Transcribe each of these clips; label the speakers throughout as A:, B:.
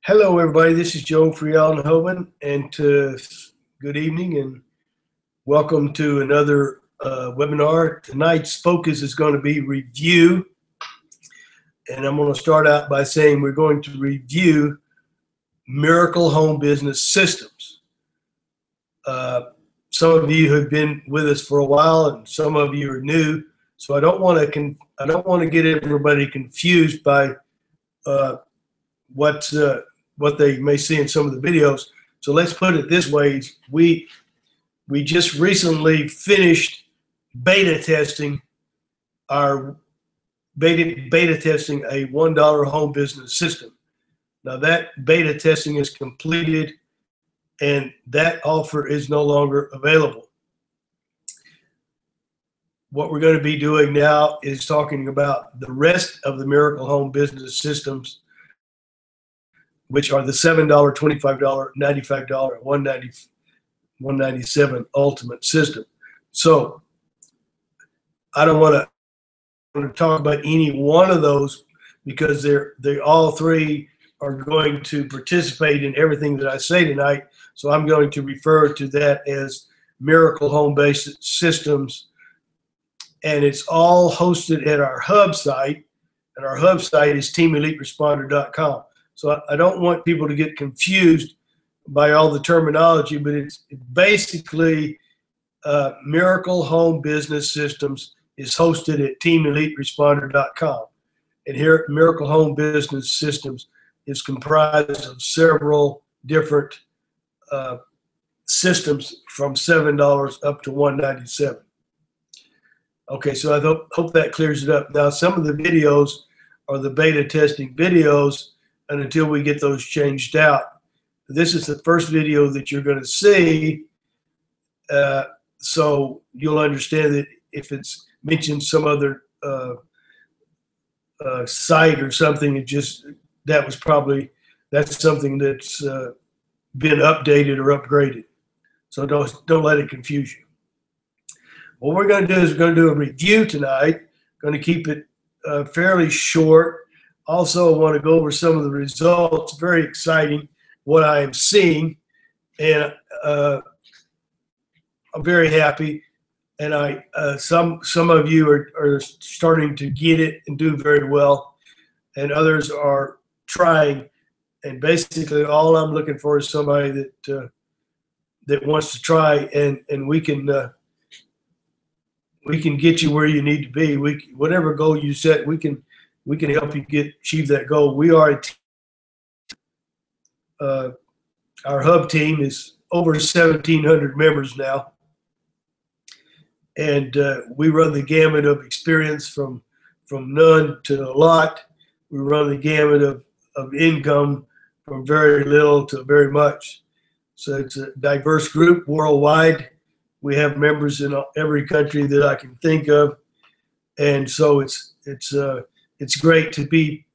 A: Hello, everybody. This is Joe Frialdenhoven, and good evening, and welcome to another webinar. Tonight's focus is going to be review, and I'm going to start out by saying we're going to review Miracle Home Business Systems. Some of you have been with us for a while, and some of you are new. So I don't want to get everybody confused by what they may see in some of the videos. So let's put it this way: we just recently finished beta testing a $1 home business system. Now that beta testing is completed, and that offer is no longer available. What we're going to be doing now is talking about the rest of the Miracle Home Business Systems, which are the $7, $25, $95, $197 Ultimate System. So I don't want to talk about any one of those because they all three are going to participate in everything that I say tonight. So I'm going to refer to that as Miracle Home Based Systems, and it's all hosted at our hub site, and our hub site is teameliteresponder.com. So I don't want people to get confused by all the terminology, but it's basically Miracle Home Business Systems is hosted at teameliteresponder.com. And here at Miracle Home Business Systems is comprised of several different systems from $7 up to $197. Okay, so I hope that clears it up. Now, some of the videos are the beta testing videos, and until we get those changed out, this is the first video that you're going to see. So you'll understand that if it's mentioned some other site or something, that's something that's been updated or upgraded. So don't let it confuse you. What we're going to do is we're going to do a review tonight. Going to keep it fairly short. Also, I want to go over some of the results. Very exciting what I am seeing, and I'm very happy. And some of you are starting to get it and do very well, and others are trying. And basically, all I'm looking for is somebody that wants to try, and we can get you where you need to be. Whatever goal you set, we can help you achieve that goal. We are our hub team is over 1,700 members now, and we run the gamut of experience from none to a lot. We run the gamut of income from very little to very much. So it's a diverse group worldwide. We have members in every country that I can think of, and so it's great to be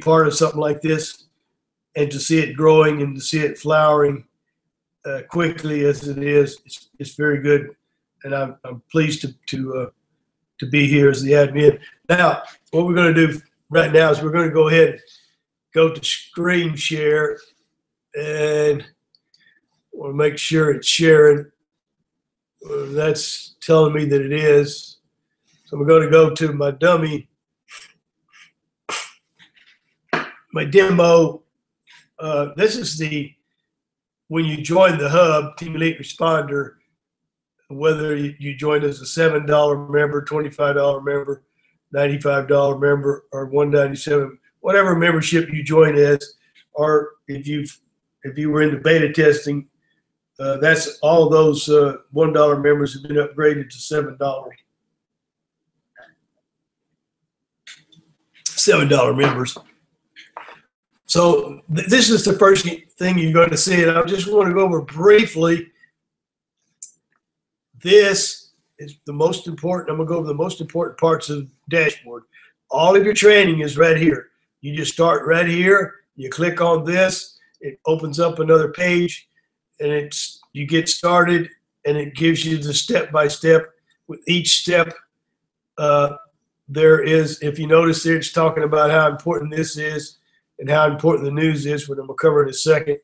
A: part of something like this, and to see it growing and to see it flowering quickly as it is. It's very good, and I'm pleased to be here as the admin. Now, what we're going to do right now is we're going to go ahead and go to screen share, and we'll make sure it's sharing. That's telling me that it is. So we're going to go to my dummy, my demo. This is when you join the hub, Team Elite Responder, whether you join as a $7 member, $25 member, $95 member, or $197, whatever membership you join as, or if you were into beta testing, that's all those $1 members have been upgraded to $7. $7 members. So this is the first thing you're going to see, and I just want to go over briefly. This is the most important. I'm going to go over the most important parts of the dashboard. All of your training is right here. You just start right here. You click on this. It opens up another page, and you get started, and it gives you the step-by-step. With each step, there is, if you notice there, it's talking about how important this is and how important the news is, which I'm going to cover in a second.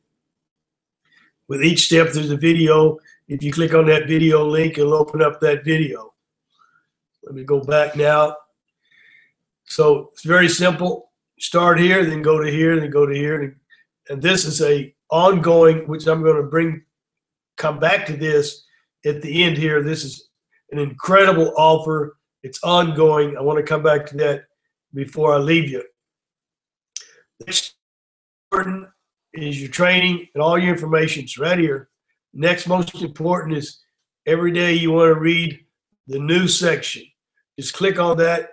A: With each step, there's a video. If you click on that video link, it'll open up that video. Let me go back now. So it's very simple. Start here, then go to here, then go to here. And this is a ongoing, which I'm going to come back to this at the end here. This is an incredible offer. It's ongoing. I want to come back to that before I leave you. Next important is your training, and all your information is right here. Next most important is every day you want to read the news section. Just click on that.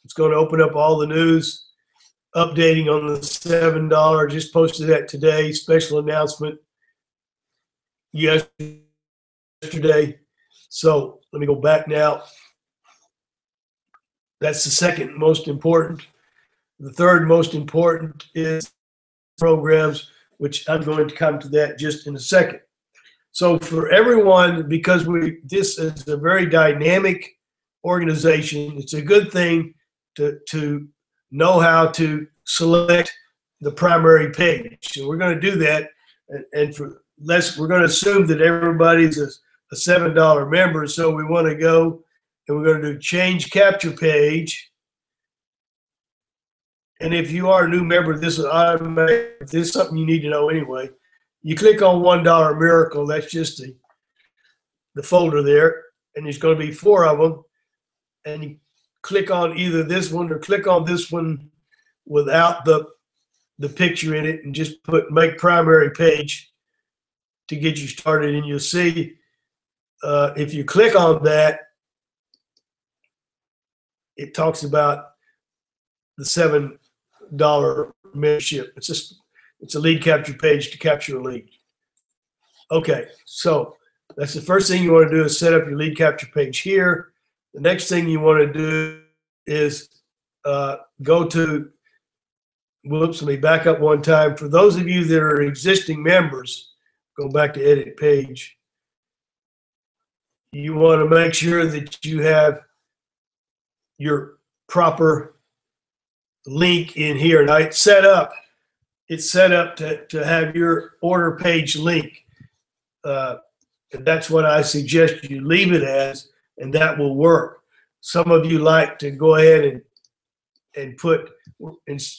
A: It's going to open up all the news, updating on the $7. Just posted that today, special announcement yesterday. So let me go back now. That's the second most important. The third most important is programs, which I'm going to come to that just in a second. So for everyone, because this is a very dynamic organization, it's a good thing to know how to select the primary page. And we're going to do that. And we're going to assume that everybody's a $7 member. So we want to go and we're going to do change capture page. And if you are a new member, this is something you need to know anyway. You click on $1 Miracle. That's just the folder there. And there's going to be 4 of them. And you click on either this one or click on this one without the picture in it and just put make primary page to get you started. And you'll see if you click on that, it talks about the $7 membership. It's a lead capture page to capture a lead. Okay, so that's the first thing you want to do is set up your lead capture page here. The next thing you want to do is go to, whoops, let me back up one time. For those of you that are existing members, go back to edit page. You want to make sure that you have your proper link in here. Now it's set up to have your order page link. And that's what I suggest you leave it as, and that will work. Some of you like to go ahead and put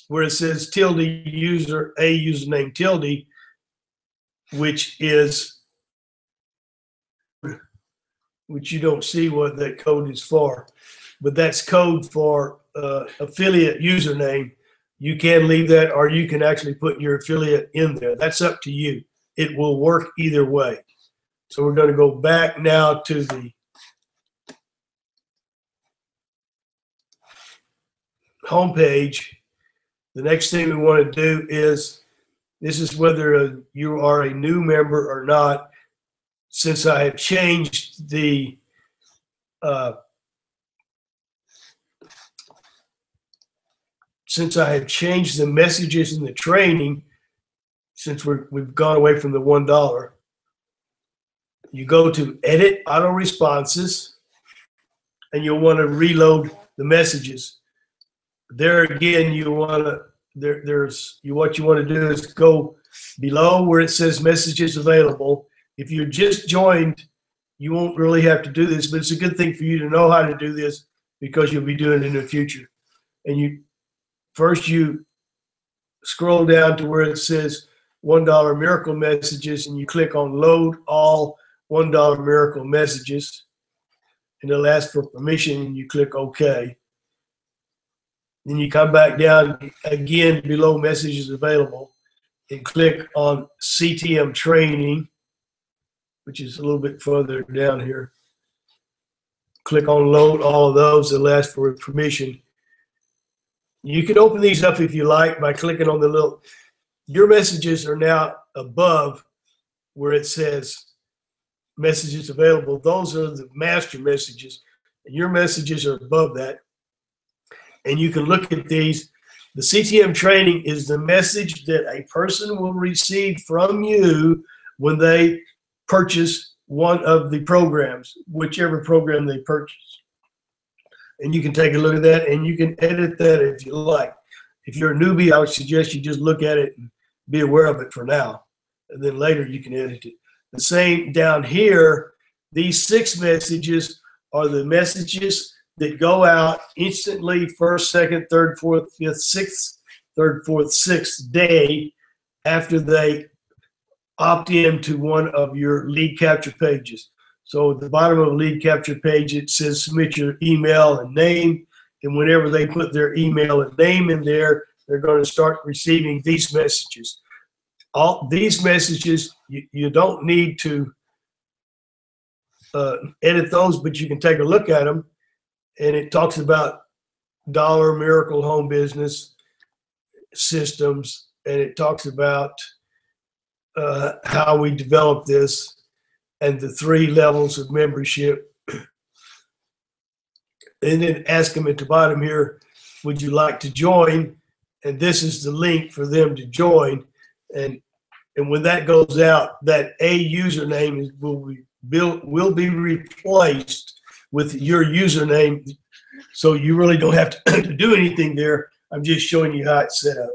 A: where it says tilde user, a username tilde, which you don't see what that code is for, but that's code for affiliate username. You can leave that, or you can actually put your affiliate in there. That's up to you. It will work either way. So we're going to go back now to the home page. The next thing we want to do is, this is whether you are a new member or not. Since I have changed the messages in the training, since we've gone away from the $1, you go to edit auto responses, and you'll want to reload the messages. There again, you want to what you want to do is go below where it says messages available. If you just joined, you won't really have to do this, but it's a good thing for you to know how to do this because you'll be doing it in the future. And you scroll down to where it says $1 Miracle messages, and you click on load all $1 Miracle messages, and it'll ask for permission, and you click OK. Then you come back down again below messages available and click on CTM training, which is a little bit further down here. Click on load all of those. It'll ask for permission. You can open these up if you like by clicking on the little, your messages are now above where it says messages available. Those are the master messages, and your messages are above that. And you can look at these. The CTM training is the message that a person will receive from you when they purchase one of the programs, whichever program they purchase. And you can take a look at that, and you can edit that if you like. if you're a newbie, I would suggest you just look at it and be aware of it for now. And then later you can edit it. The same down here, these 6 messages are the messages that go out instantly first, second, third, fourth, fifth, sixth, third, fourth, sixth day after they opt in to one of your lead capture pages. So at the bottom of a lead capture page, it says submit your email and name. And whenever they put their email and name in there, they're going to start receiving these messages. All these messages, you don't need to edit those, but you can take a look at them. And it talks about Dollar Miracle Home Business Systems, and it talks about how we develop this and the 3 levels of membership. And then ask them at the bottom here, would you like to join? And this is the link for them to join. And when that goes out, that A username will be replaced with your username. So you really don't have to do anything there. I'm just showing you how it's set up.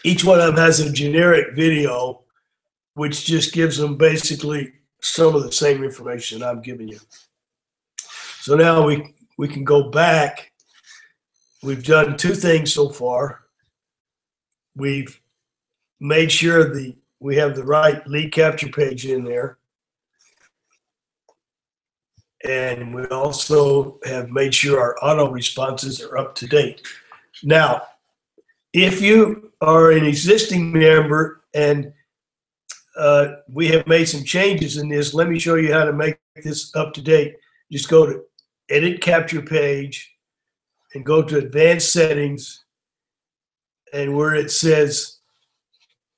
A: Each one of them has a generic video, which just gives them basically some of the same information I'm giving you. So now we can go back. We've done 2 things so far. We've made sure we have the right lead capture page in there. And we also have made sure our auto responses are up to date. Now, if you are an existing member and we have made some changes in this, let me show you how to make this up to date. Just go to Edit Capture Page and go to Advanced Settings, and where it says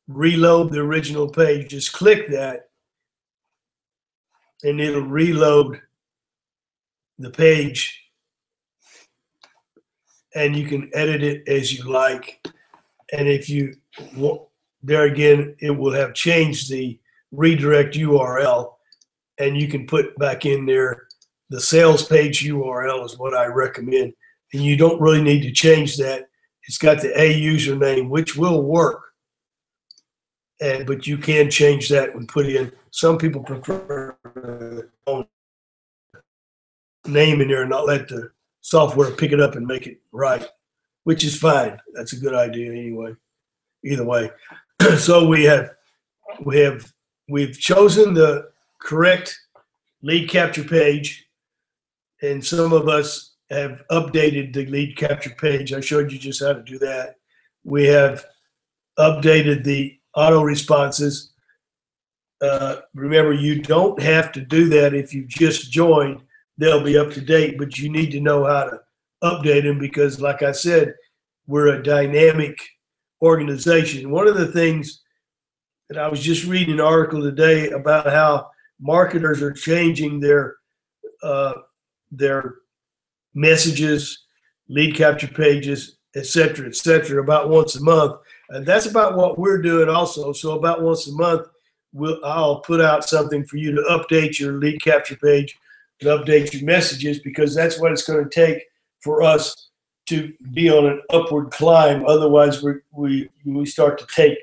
A: Reload the original page, just click that and it'll reload the page, and you can edit it as you like. And if you want, there again, it will have changed the redirect URL, and you can put back in there the sales page URL is what I recommend. And you don't really need to change that. It's got the A username, which will work. But you can change that and put in, some people prefer name in there and not let the software pick it up and make it right, which is fine. That's a good idea anyway. Either way. So we've chosen the correct lead capture page, and some of us have updated the lead capture page. I showed you just how to do that. We have updated the auto responses. Remember, you don't have to do that if you just joined. They'll be up to date, but you need to know how to update them because, like I said, we're a dynamic organization. One of the things that I was just reading an article today about how marketers are changing their messages, lead capture pages, et cetera, about once a month. And that's about what we're doing also. So about once a month, I'll put out something for you to update your lead capture page and update your messages, because that's what it's going to take for us to be on an upward climb. Otherwise, we start to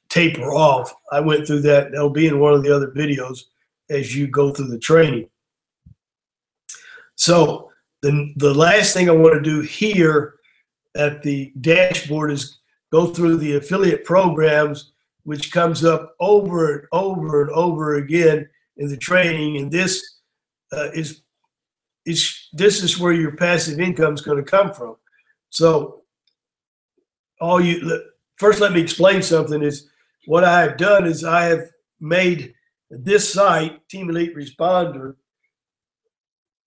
A: taper off. I went through that. That'll be in one of the other videos as you go through the training. So the last thing I want to do here at the dashboard is go through the affiliate programs, which comes up over and over and over again in the training. And this is where your passive income is going to come from. So first, let me explain something. Is what I have done is I have made this site, Team Elite Responder,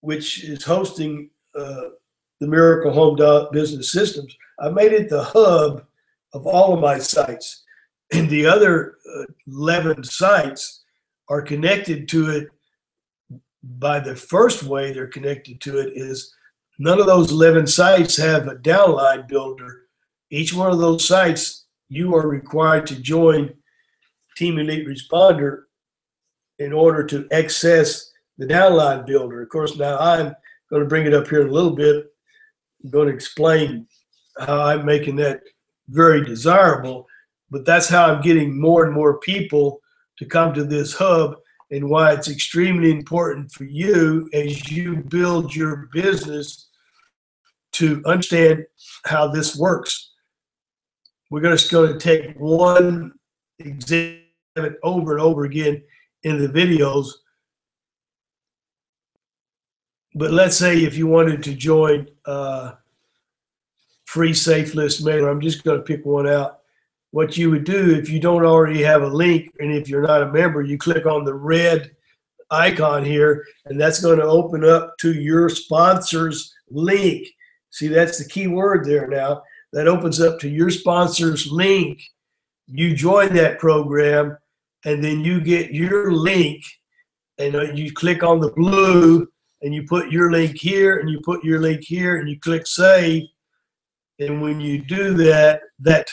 A: which is hosting the Miracle Home Business Systems. I made it the hub of all of my sites, and the other 11 sites are connected to it. By the first way they're connected to it is none of those 11 sites have a downline builder. Each one of those sites, you are required to join Team Elite Responder in order to access the downline builder. Of course, now I'm going to bring it up here in a little bit. I'm going to explain how I'm making that very desirable, but that's how I'm getting more and more people to come to this hub, and why it's extremely important for you as you build your business to understand how this works. We're just going to take one example over and over again in the videos. But let's say if you wanted to join free safe list mailer, I'm just going to pick one out. What you would do if you don't already have a link, and if you're not a member, you click on the red icon here, and that's going to open up to your sponsor's link. See, that's the key word there now. That opens up to your sponsor's link. You join that program, and then you get your link, and you click on the blue, and you put your link here, and you put your link here, and you click save. And when you do that, that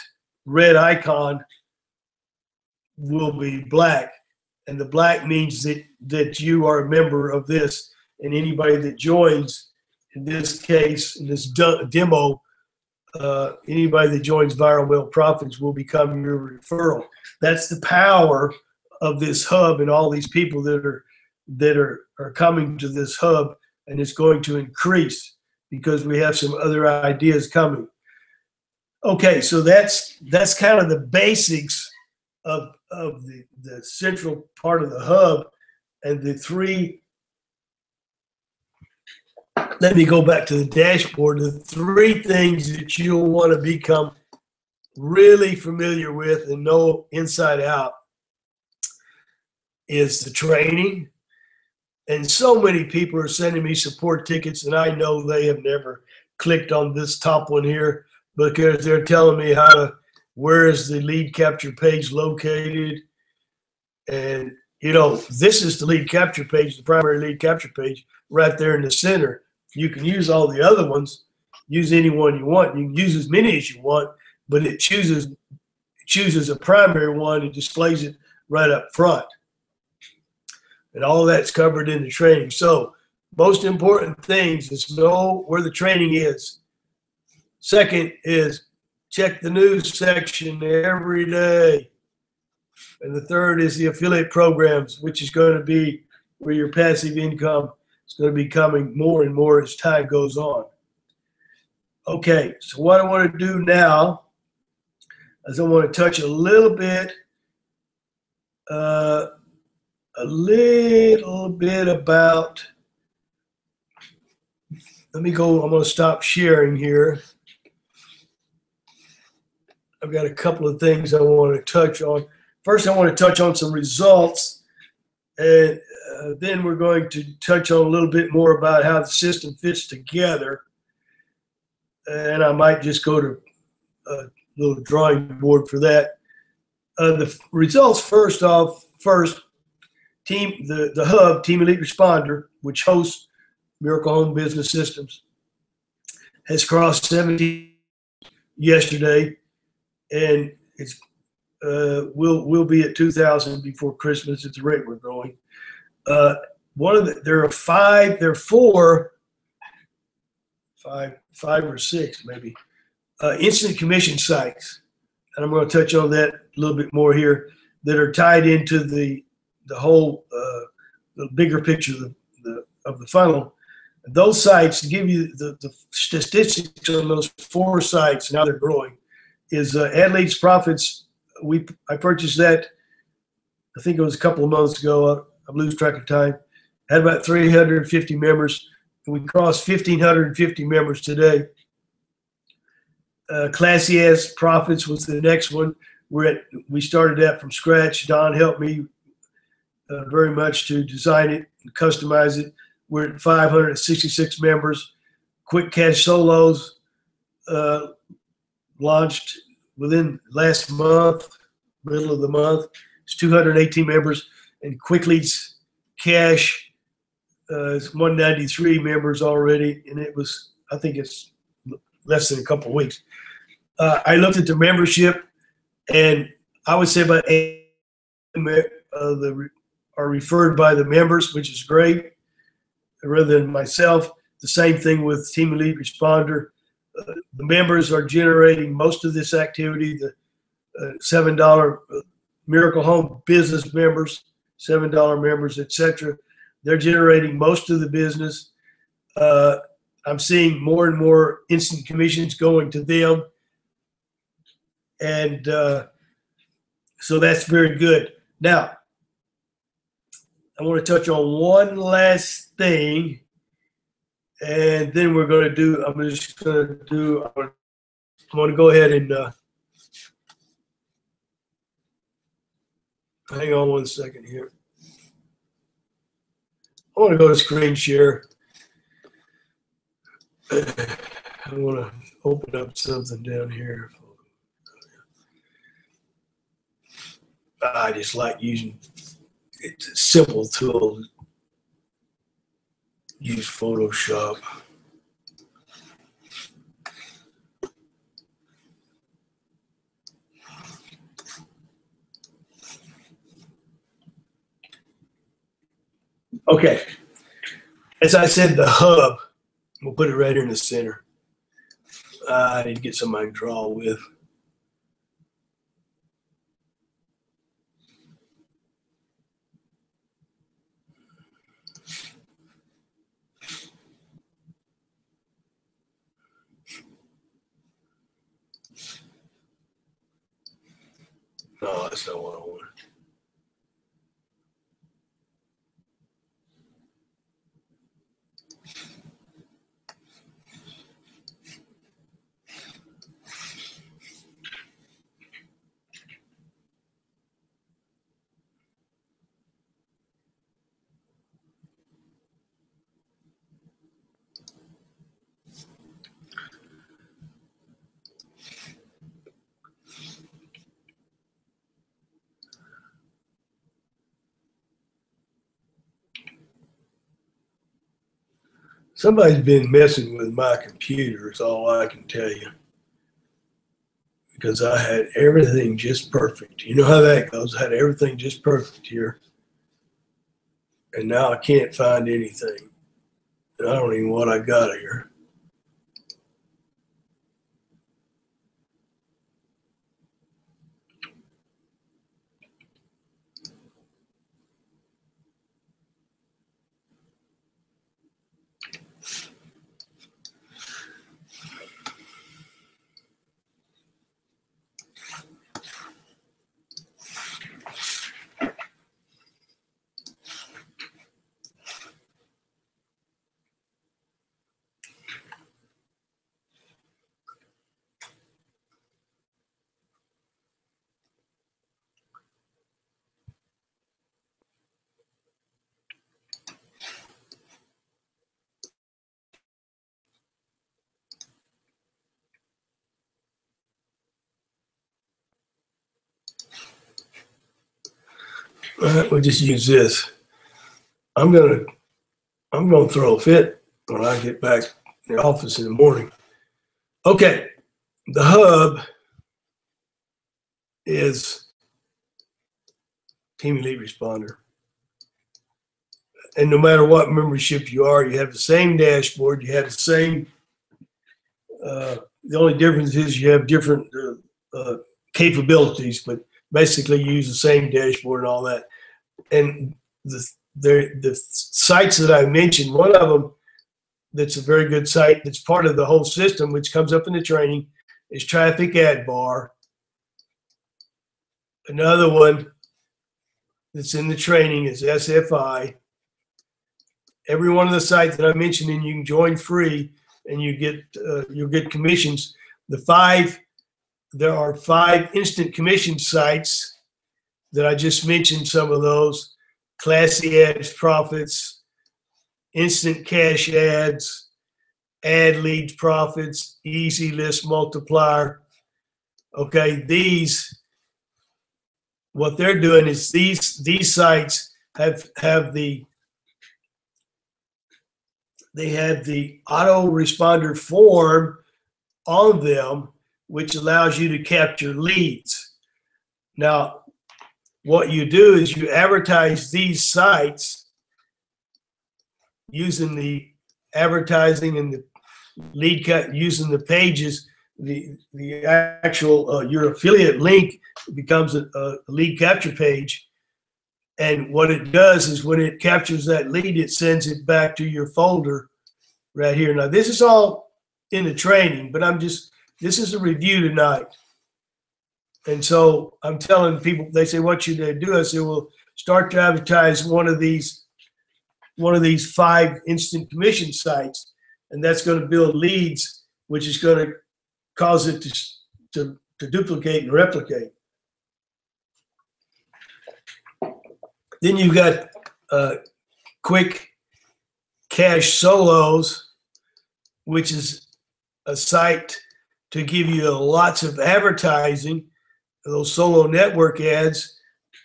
A: red icon will be black. And the black means that you are a member of this. And anybody that joins, in this case, in this demo, anybody that joins Viral Mail Profits will become your referral. That's the power of this hub, and all these people that are coming to this hub, and it's going to increase because we have some other ideas coming. Okay, so that's kind of the basics of the central part of the hub, and the three. Let me go back to the dashboard. The three things that you'll want to become really familiar with and know inside out is the training. And so many people are sending me support tickets, and I know they have never clicked on this top one here, because they're telling me where is the lead capture page located. And, you know, this is the lead capture page, the primary lead capture page, right there in the center. You can use all the other ones, use any one you want. You can use as many as you want, but it chooses a primary one and displays it right up front. And all of that's covered in the training. So most important things is know where the training is. Second is check the news section every day. And the third is the affiliate programs, which is going to be where your passive income is going to be coming more and more as time goes on. Okay, so what I want to do now is I want to touch a little bit about, I'm going to stop sharing here. I've got a couple of things I want to touch on. First, I want to touch on some results, and then we're going to touch on a little bit more about how the system fits together. And I might just go to a little drawing board for that. The results, first, the hub, Team Elite Responder, which hosts Miracle Home Business Systems, has crossed 70 yesterday, and it's we'll be at 2,000 before Christmas at the rate we're going. There are five or six maybe instant commission sites, and I'm going to touch on that a little bit more here, that are tied into the whole the bigger picture of the funnel. Those sites, to give you the statistics on those four sites and how they're growing, is Ad Leads Profits. I purchased that, I think it was a couple of months ago. I lose track of time. Had about 350 members, and we crossed 1,550 members today. Classy Ads Profits was the next one. We started that from scratch. Don helped me very much to design it and customize it. We're at 566 members. Quick Cash Solos launched within last month, middle of the month. It's 218 members. And Quick Leads Cash is 193 members already, and I think it's less than a couple of weeks. I looked at the membership, and I would say about 8 are referred by the members, which is great, rather than myself. The same thing with Team Elite Responder. The members are generating most of this activity. The $7 Miracle Home business members, $7 members, etc. They're generating most of the business. I'm seeing more and more instant commissions going to them. And so that's very good. Now, I want to touch on one last thing, and then we're going to do, I'm going to go ahead and hang on one second here. I want to go to screen share. I want to open up something down here. I just like using, it's a simple tool. Use Photoshop. Okay. As I said, the hub, we'll put it right here in the center. I need to get somebody to draw with. No, that's not what I want. Somebody's been messing with my computer, is all I can tell you. Because I had everything just perfect. You know how that goes. I had everything just perfect here. And now I can't find anything. And I don't even know what I got here. All right, we'll just use this. I'm gonna throw a fit when I get back in the office in the morning. Okay, the hub is Team Elite Responder. And no matter what membership you are, you have the same dashboard, you have the same, the only difference is you have different capabilities, but basically you use the same dashboard and all that. And the sites that I mentioned, one of them that's a very good site that's part of the whole system, which comes up in the training, is Traffic Ad Bar. Another one that's in the training is SFI. Every one of the sites that I mentioned, and you can join free, and you'll get commissions. There are 5 instant commission sites that I just mentioned. Some of those: Classy Ads Profits, Instant Cash Ads, Ad Leads Profits, Easy List Multiplier. Okay, what they're doing is these sites have the autoresponder form on them, which allows you to capture leads. Now, what you do is you advertise these sites using the advertising and the lead cut using the pages, the actual your affiliate link becomes a lead capture page. And what it does is when it captures that lead, it sends it back to your folder right here. Now, this is all in the training, but this is a review tonight. And so I'm telling people, they say, what should they do? I say, well, start to advertise one of these 5 instant commission sites, and that's going to build leads, which is going to cause it to duplicate and replicate. Then you've got Quick Cash Solos, which is a site to give you lots of advertising, those solo network ads.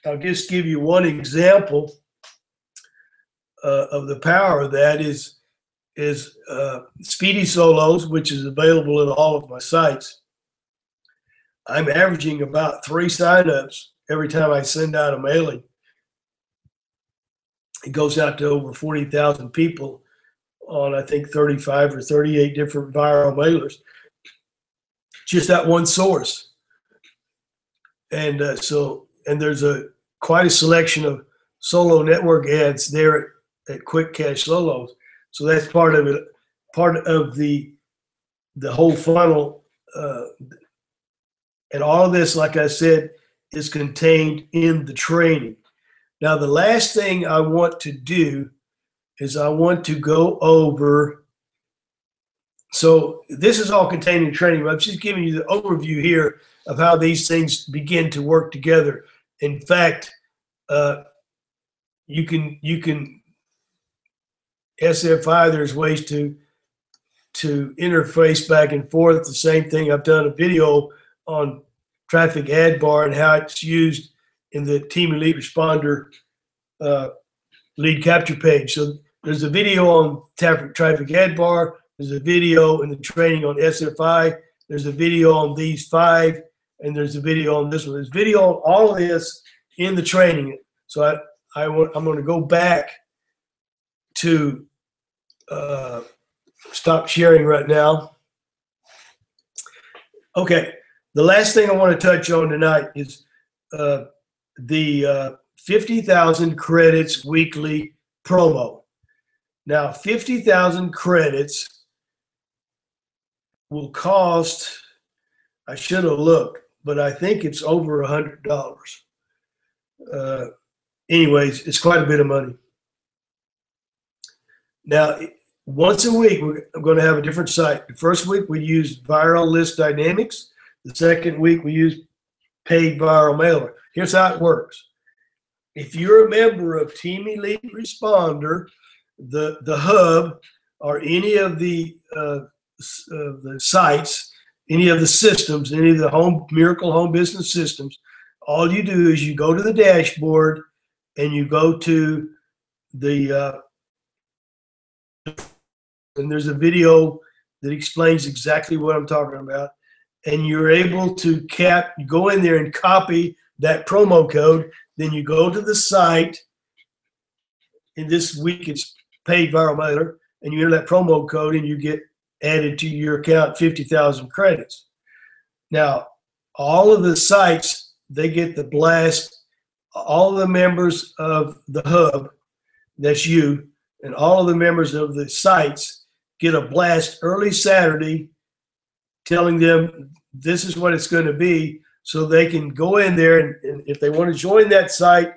A: I'll just give you one example of the power of that is Speedy Solos, which is available in all of my sites. I'm averaging about 3 signups every time I send out a mailing. It goes out to over 40,000 people on, I think, 35 or 38 different viral mailers. Just that one source. And and there's quite a selection of solo network ads there at Quick Cash Solos. So that's part of it, part of the whole funnel. And all of this, like I said, is contained in the training. Now, the last thing I want to do is I want to go over. So this is all contained in training, but I'm just giving you the overview here of how these things begin to work together. In fact, you can SFI. There's ways to interface back and forth. The same thing. I've done a video on Traffic Ad Bar and how it's used in the Team Elite Responder lead capture page. So there's a video on Traffic Ad Bar. There's a video in the training on SFI. There's a video on these 5, and there's a video on this one. There's video on all of this in the training. So I'm going to go back to stop sharing right now. Okay, the last thing I want to touch on tonight is the 50,000 credits weekly promo. Now, 50,000 credits will cost, I should have looked, but I think it's over $100. Anyways, it's quite a bit of money. Now, once a week, I'm going to have a different site. The first week, we use Viral List Dynamics. The second week, we use Paid Viral Mailer. Here's how it works. If you're a member of Team Elite Responder, the hub, or any of the sites, any of the systems, any of the Miracle Home Business systems, all you do is you go to the dashboard and you go to the and there's a video that explains exactly what I'm talking about, and you're able to go in there and copy that promo code. Then you go to the site, and this week it's Paid Viral Mailer, and you enter that promo code and you get added to your account 50,000 credits. Now, all of the sites, they get the blast. All the members of the hub, that's you, and all of the members of the sites get a blast early Saturday telling them this is what it's going to be, so they can go in there, and if they want to join that site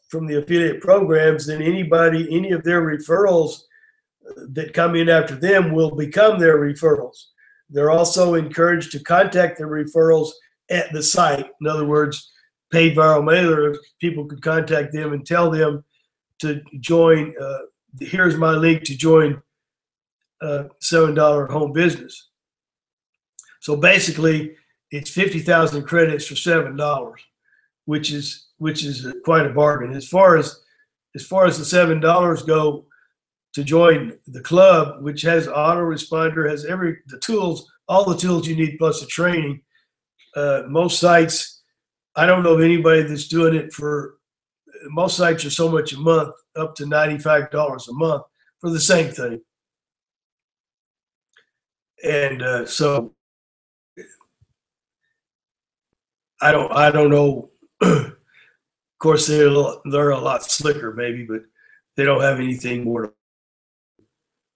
A: from the affiliate programs, then any of their referrals that come in after them will become their referrals. They're also encouraged to contact their referrals at the site. In other words, Paid Viral Mailer, people could contact them and tell them to join. Here's my link to join $7 Home Business. So basically, it's 50,000 credits for $7, which is quite a bargain. As far as the $7 go to join the club, which has autoresponder, has all the tools you need plus the training. Most sites, I don't know of anybody that's doing it for. Most sites are so much a month, up to $95 a month. for the same thing. And so I don't know. Of course, they're a lot slicker, maybe, but they don't have anything more.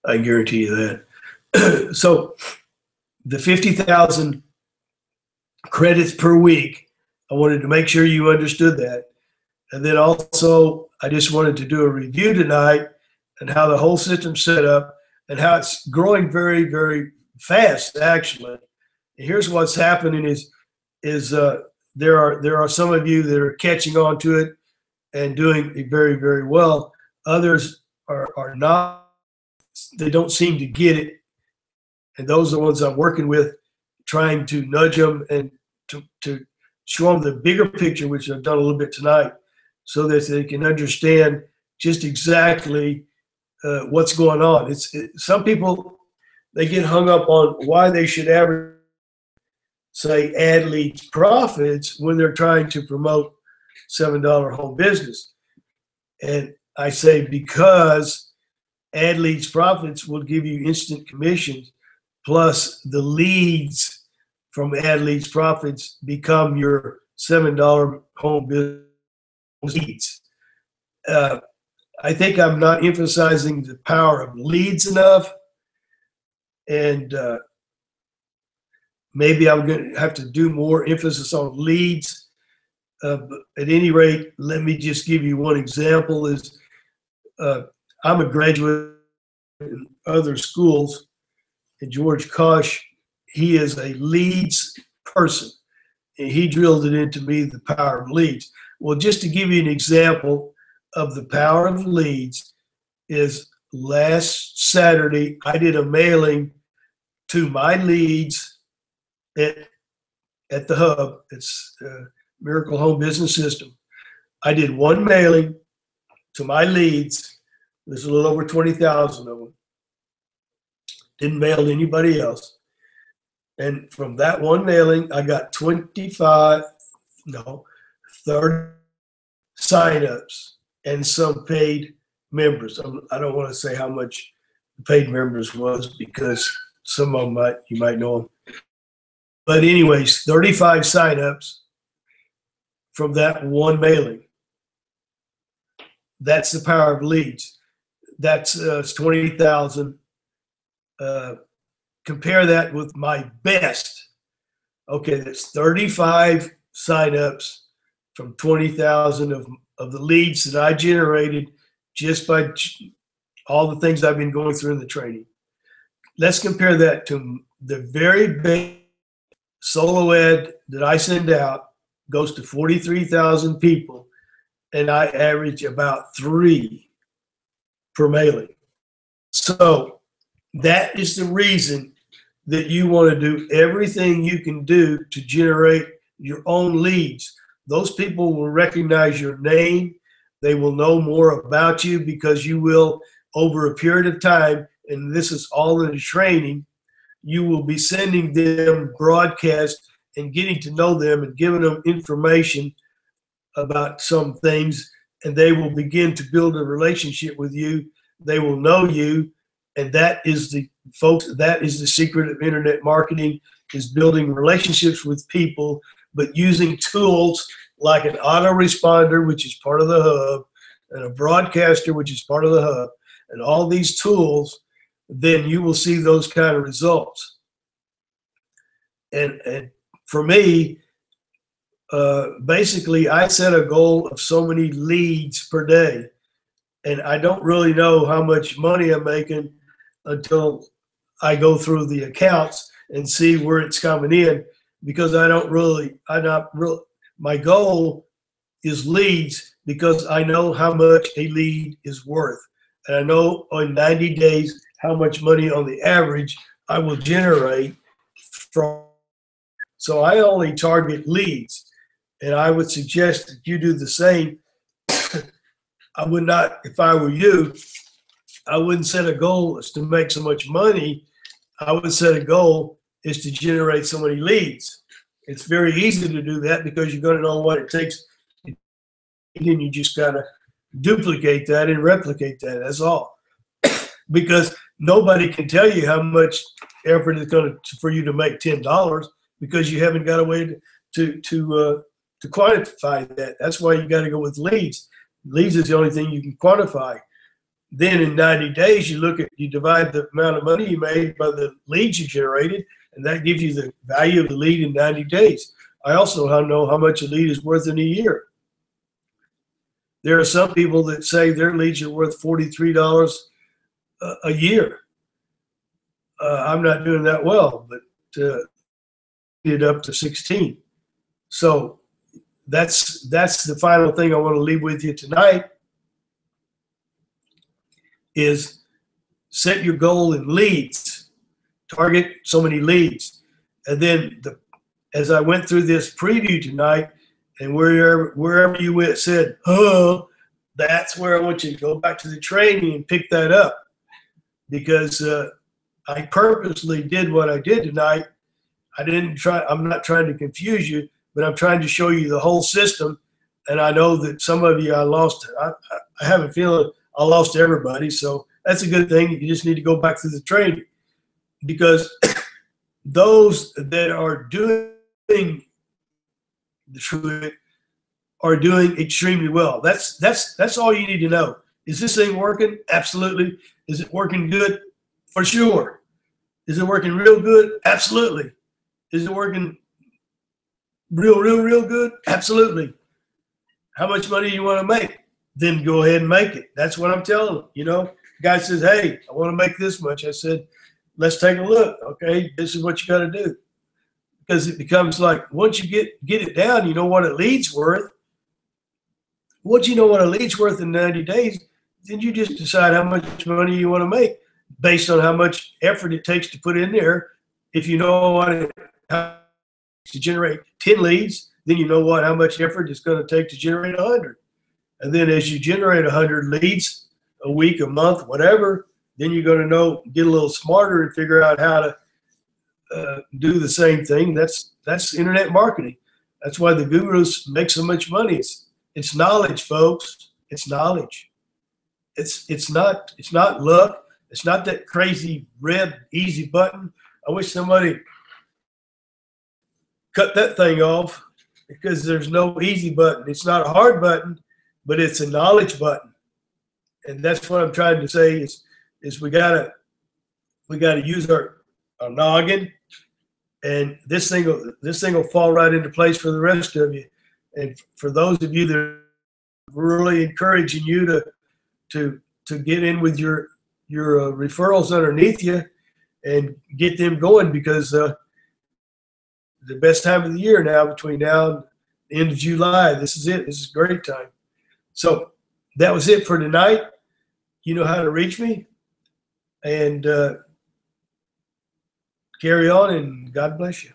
A: I guarantee you that. So the 50,000 credits per week, I wanted to make sure you understood that. And then also, I just wanted to do a review tonight and how the whole system's set up and how it's growing very, very fast, actually. And here's what's happening is there are some of you that are catching on to it and doing it very, very well. Others are not. They don't seem to get it. And those are the ones I'm working with, trying to nudge them and to show them the bigger picture, which I've done a little bit tonight, so that they can understand just exactly what's going on. Some people, they get hung up on why they should average, say, ad leads profits when they're trying to promote $7 home business. And I say, because ad leads profits will give you instant commissions, plus the leads from ad leads profits become your $7 home business leads. I think I'm not emphasizing the power of leads enough, and maybe I'm going to have to do more emphasis on leads. But at any rate, let me just give you one example. I'm a graduate in other schools, and George Kosh, he is a leads person, and he drilled it into me, the power of leads. Well, just to give you an example of the power of leads, is last Saturday I did a mailing to my leads at the hub. It's Miracle Home Business System. I did one mailing to my leads. There's a little over 20,000 of them. Didn't mail to anybody else. And from that one mailing, I got 30 signups and some paid members. I don't want to say how much the paid members was, because some of them you might know them. But anyways, 35 signups from that one mailing. That's the power of leads. That's 20,000. Compare that with my best. Okay, that's 35 signups from 20,000 of the leads that I generated just by all the things I've been going through in the training. Let's compare that to the very big solo ed that I send out, goes to 43,000 people, and I average about 3 per mailing. So that is the reason that you want to do everything you can do to generate your own leads. Those people will recognize your name. They will know more about you, because you will, over a period of time, and this is all in the training, you will be sending them broadcasts and getting to know them and giving them information about some things, and they will begin to build a relationship with you. They will know you, and that is the secret of internet marketing, is building relationships with people, but using tools like an autoresponder, which is part of the hub, and a broadcaster, which is part of the hub, and all these tools. Then you will see those kind of results. And for me, basically, I set a goal of so many leads per day, and I don't really know how much money I'm making until I go through the accounts and see where it's coming in, because my goal is leads, because I know how much a lead is worth. And I know in 90 days how much money on the average I will generate from. So I only target leads, and I would suggest that you do the same. I would not, if I were you, I wouldn't set a goal as to make so much money. I would set a goal is to generate so many leads. It's very easy to do that, because you're going to know what it takes, and then you just got to duplicate that and replicate that. That's all. because nobody can tell you how much effort it's going to for you to make $10 because you haven't got a way to quantify that. That's why you got to go with leads. Leads is the only thing you can quantify. Then in 90 days, you divide the amount of money you made by the leads you generated, and that gives you the value of the lead in 90 days. I also know how much a lead is worth in a year. There are some people that say their leads are worth $43 a year. I'm not doing that well, but it up to 16. So that's the final thing I want to leave with you tonight is set your goal in leads, target so many leads. And then as I went through this preview tonight, and wherever you went said, oh, that's where I want you to go back to the training and pick that up. Because I purposely did what I did tonight. I'm not trying to confuse you, but I'm trying to show you the whole system. And I know that some of you I lost. I have a feeling I lost everybody. So that's a good thing. You just need to go back through the training. Because those that are doing the Truett are doing extremely well. That's all you need to know. Is this thing working? Absolutely. Is it working good? For sure. Is it working real good? Absolutely. Is it working real good? Absolutely. How much money you want to make? Then go ahead and make it. That's what I'm telling them. You know, the guy says, hey, I want to make this much. I said, let's take a look. Okay, this is what you got to do. Because it becomes like, once you get it down, you know what a lead's worth. Once you know what a lead's worth in 90 days, then you just decide how much money you want to make based on how much effort it takes to put in there. If you know how to generate 10 leads, then you know how much effort it's going to take to generate 100. And then as you generate 100 leads a week, a month, whatever, then you're going to get a little smarter and figure out how to do the same thing. That's internet marketing. That's why the gurus make so much money. It's knowledge, folks. It's knowledge. It's not luck. It's not that crazy red easy button. I wish somebody cut that thing off because there's no easy button. It's not a hard button, but it's a knowledge button. And that's what I'm trying to say is we gotta use our noggin, and this thing will fall right into place for the rest of you. And for those of you that are really encouraging you to get in with your referrals underneath you and get them going, because the best time of the year now, between now and the end of July, this is it. This is a great time. So that was it for tonight. You know how to reach me, and carry on, and God bless you.